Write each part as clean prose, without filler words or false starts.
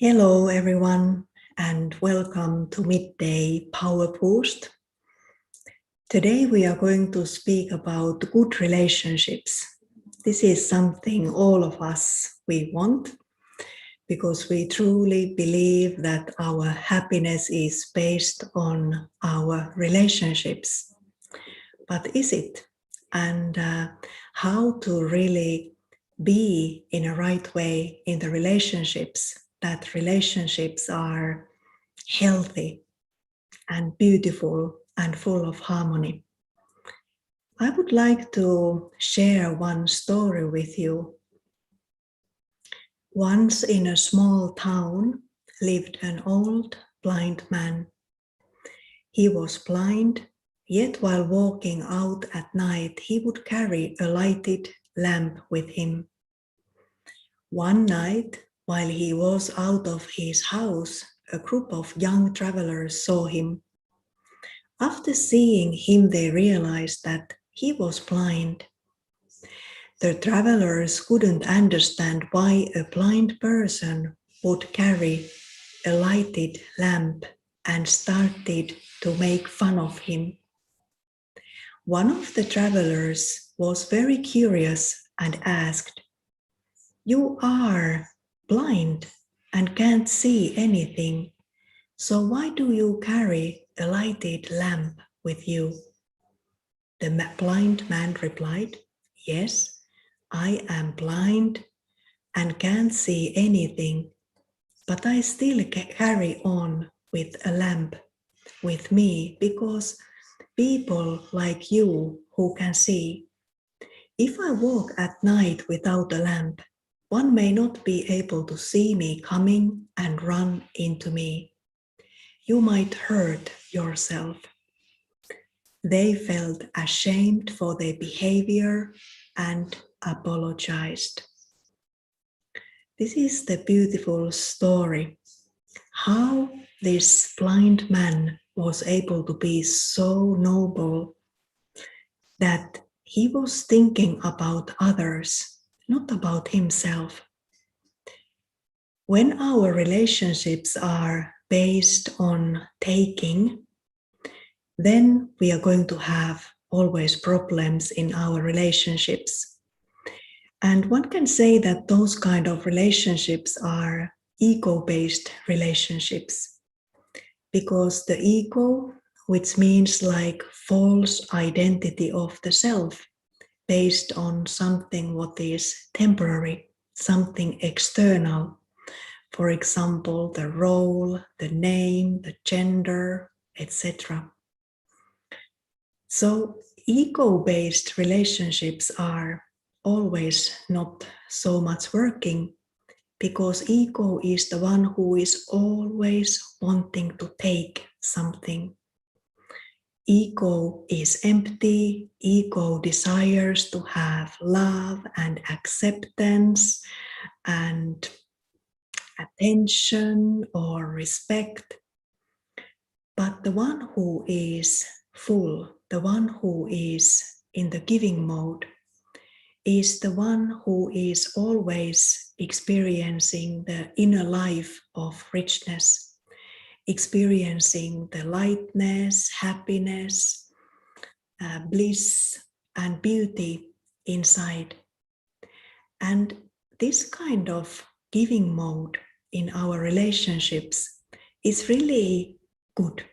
Hello everyone and welcome to Midday Power Boost. Today we are going to speak about good relationships. This is something all of us we want because we truly believe that our happiness is based on our relationships. But is it? And how to really be in a right way in the relationships, that relationships are healthy and beautiful and full of harmony. I would like to share one story with you. Once in a small town lived an old blind man. He was blind, yet while walking out at night, he would carry a lighted lamp with him. One night, while he was out of his house, a group of young travelers saw him. After seeing him, they realized that he was blind. The travelers couldn't understand why a blind person would carry a lighted lamp and started to make fun of him. One of the travelers was very curious and asked, "You are blind and can't see anything, so why do you carry a lighted lamp with you?" The blind man replied, "Yes, I am blind and can't see anything, but I still carry on with a lamp with me because people like you who can see. If I walk at night without a lamp, one may not be able to see me coming and run into me. You might hurt yourself." They felt ashamed for their behavior and apologized. This is the beautiful story, how this blind man was able to be so noble that he was thinking about others, not about himself. When our relationships are based on taking, then we are going to have always problems in our relationships. And one can say that those kind of relationships are ego-based relationships, because the ego, which means like false identity of the self, based on something what is temporary, something external. For example, the role, the name, the gender, etc. So ego-based relationships are always not so much working, because ego is the one who is always wanting to take something. Ego is empty. Ego desires to have love and acceptance and attention or respect. But the one who is full, the one who is in the giving mode, is the one who is always experiencing the inner life of richness, experiencing the lightness, happiness, bliss, and beauty inside. And this kind of giving mode in our relationships is really good,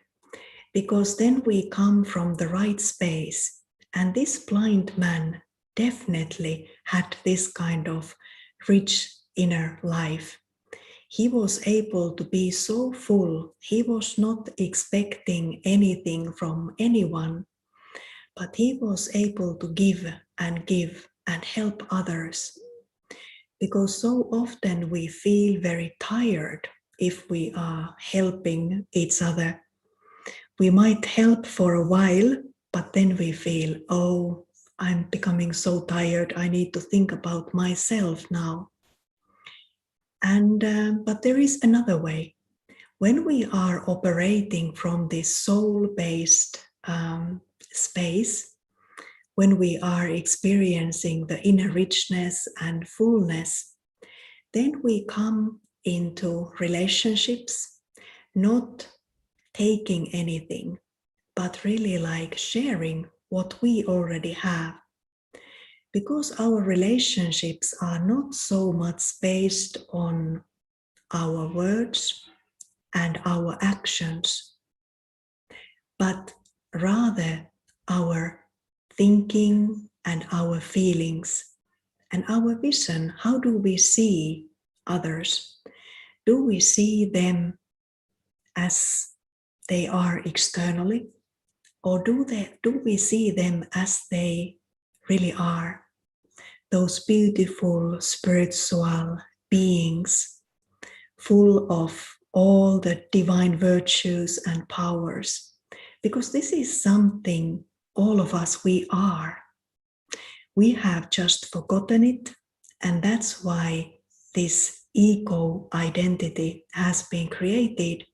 because then we come from the right space. And this blind man definitely had this kind of rich inner life. He was able to be so full. He was not expecting anything from anyone, but he was able to give and help others. Because so often we feel very tired if we are helping each other. We might help for a while, but then we feel, oh, I'm becoming so tired, I need to think about myself now. But there is another way. When we are operating from this soul-based space, when we are experiencing the inner richness and fullness, then we come into relationships, not taking anything, but really like sharing what we already have. Because our relationships are not so much based on our words and our actions, but rather our thinking and our feelings and our vision. How do we see others? Do we see them as they are externally, or do we see them as they really are? Those beautiful spiritual beings, full of all the divine virtues and powers. Because this is something all of us we are. We have just forgotten it, and that's why this ego identity has been created.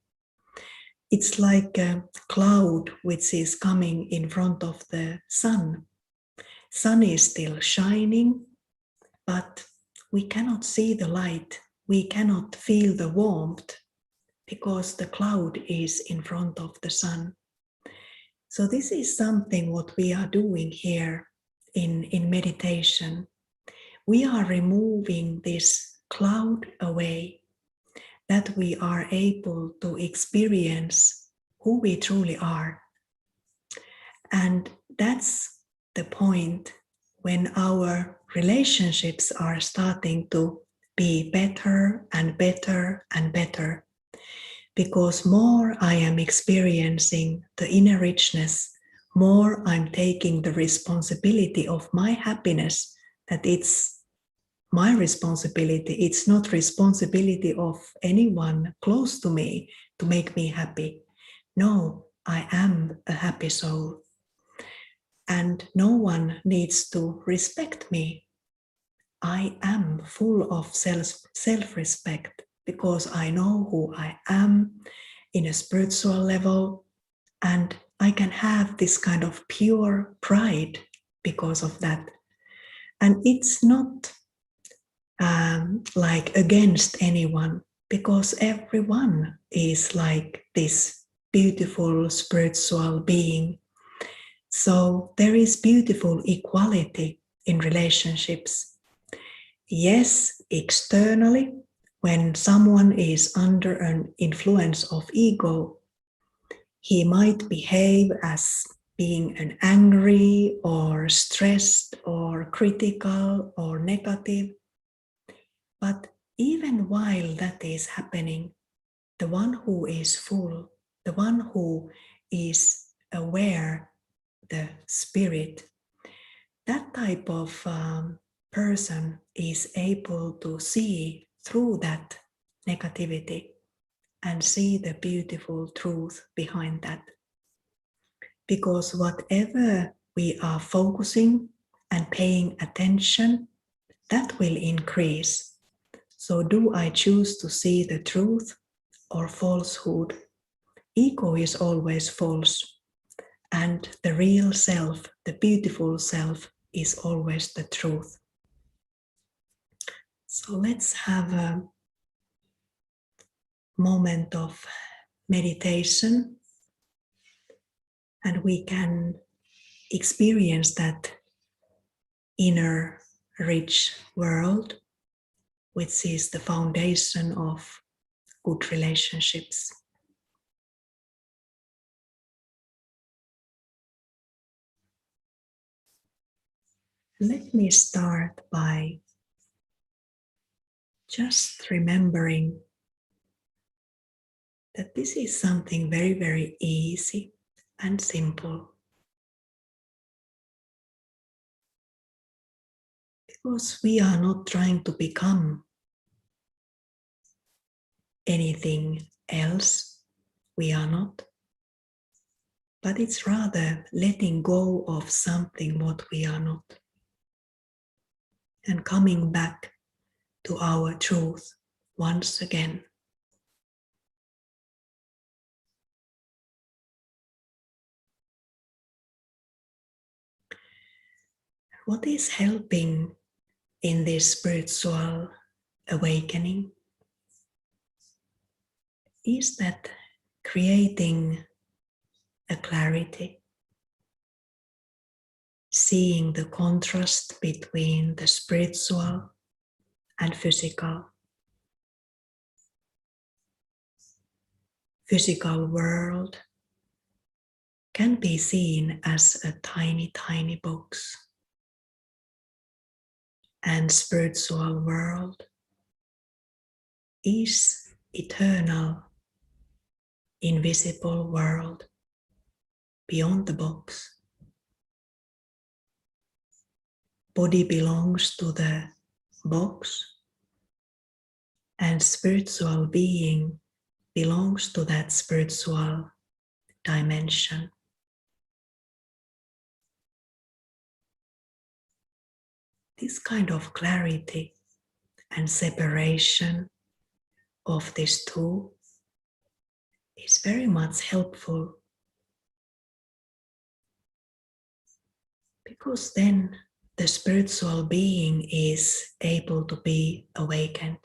It's like a cloud which is coming in front of the sun. Sun is still shining, but we cannot see the light. We cannot feel the warmth because the cloud is in front of the sun. So this is something what we are doing here in meditation. We are removing this cloud away, that we are able to experience who we truly are. And that's the point when our relationships are starting to be better and better and better. Because more I am experiencing the inner richness, more I'm taking the responsibility of my happiness, that it's my responsibility. It's not responsibility of anyone close to me to make me happy. No, I am a happy soul. And no one needs to respect me. I am full of self-respect because I know who I am in a spiritual level, and I can have this kind of pure pride because of that. And it's not like against anyone, because everyone is like this beautiful spiritual being. So there is beautiful equality in relationships. Yes, externally, when someone is under an influence of ego, he might behave as being an angry or stressed or critical or negative. But even while that is happening, the one who is full, the one who is aware, the spirit, that type of person is able to see through that negativity and see the beautiful truth behind that. Because whatever we are focusing and paying attention, that will increase. So do I choose to see the truth or falsehood? Ego is always false, and the real self, the beautiful self, is always the truth. So let's have a moment of meditation, and we can experience that inner rich world, which is the foundation of good relationships. Let me start by just remembering that this is something very, very easy and simple. Because we are not trying to become anything else, we are not. But it's rather letting go of something what we are not. And coming back to our truth once again. What is helping in this spiritual awakening is that creating a clarity, seeing the contrast between the spiritual and physical. Physical world can be seen as a tiny, tiny box, and spiritual world is eternal, invisible world beyond the box. Body belongs to the box, and spiritual being belongs to that spiritual dimension. This kind of clarity and separation of these two is very much helpful, because then the spiritual being is able to be awakened.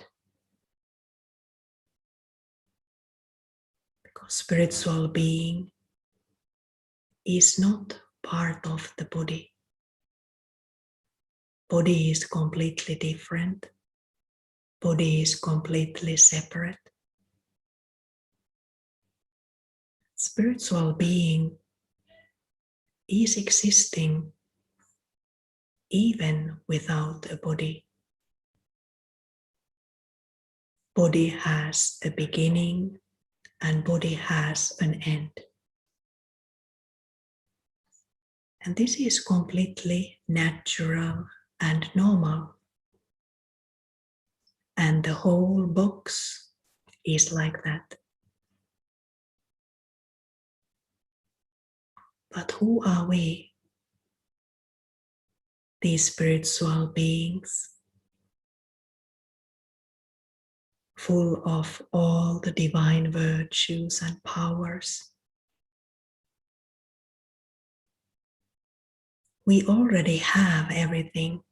Because spiritual being is not part of the body. Body is completely different. Body is completely separate. Spiritual being is existing even without a body. Body has a beginning and body has an end. And this is completely natural and normal. And the whole box is like that. But who are we? These spiritual beings, full of all the divine virtues and powers. We already have everything.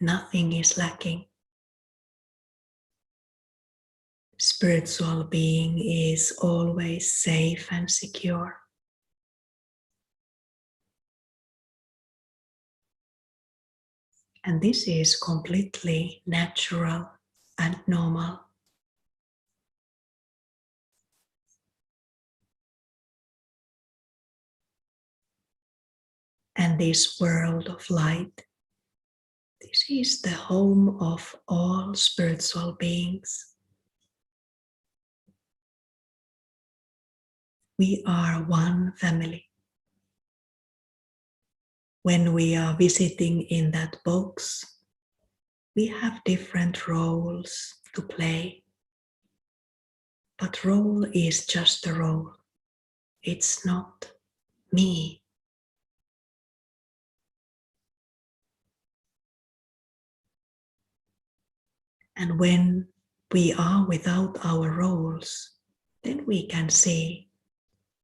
Nothing is lacking. Spiritual being is always safe and secure. And this is completely natural and normal. And this world of light, this is the home of all spiritual beings. We are one family. When we are visiting in that box, we have different roles to play. But role is just a role. It's not me. And when we are without our roles, then we can see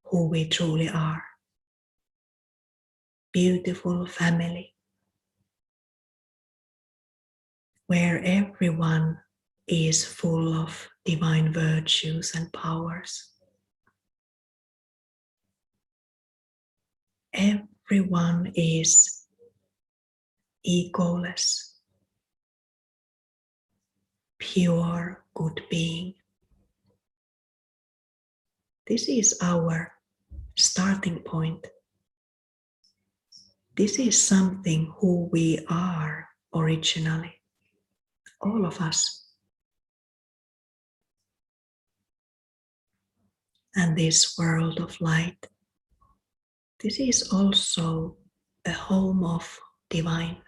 who we truly are. Beautiful family, where everyone is full of divine virtues and powers. Everyone is egoless, pure good being. This is our starting point. This is something who we are originally, all of us. And this world of light, this is also a home of divine.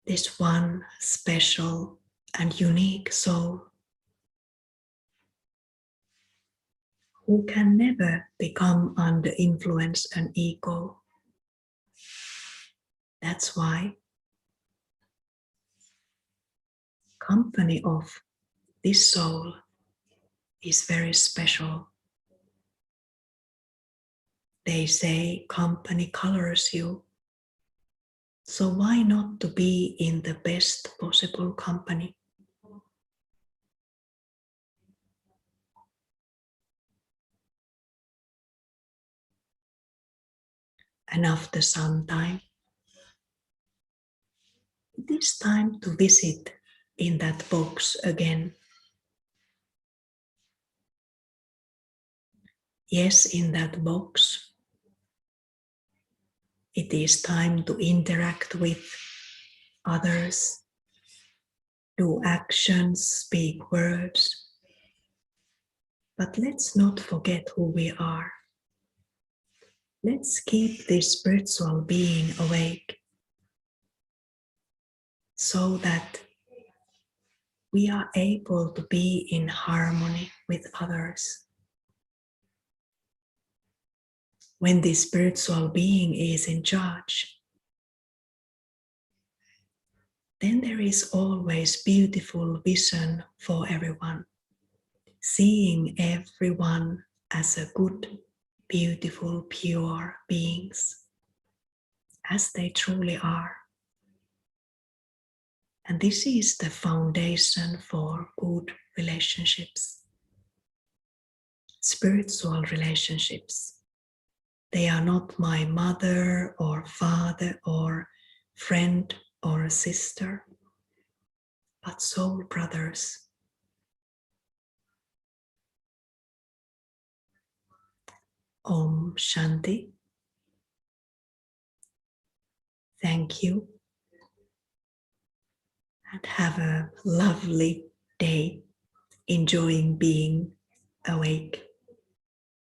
This one special and unique soul who can never become under influence and ego. That's why company of this soul is very special. They say company colors you. So why not to be in the best possible company? and after some time, it is time to visit in that box again. Yes, in that box, it is time to interact with others, do actions, speak words. But let's not forget who we are. Let's keep this spiritual being awake so that we are able to be in harmony with others. When this spiritual being is in charge, then there is always beautiful vision for everyone, seeing everyone as a good, beautiful, pure beings, as they truly are. And this is the foundation for good relationships, spiritual relationships. They are not my mother or father or friend or sister, but soul brothers. Om Shanti. Thank you. And have a lovely day, enjoying being awake.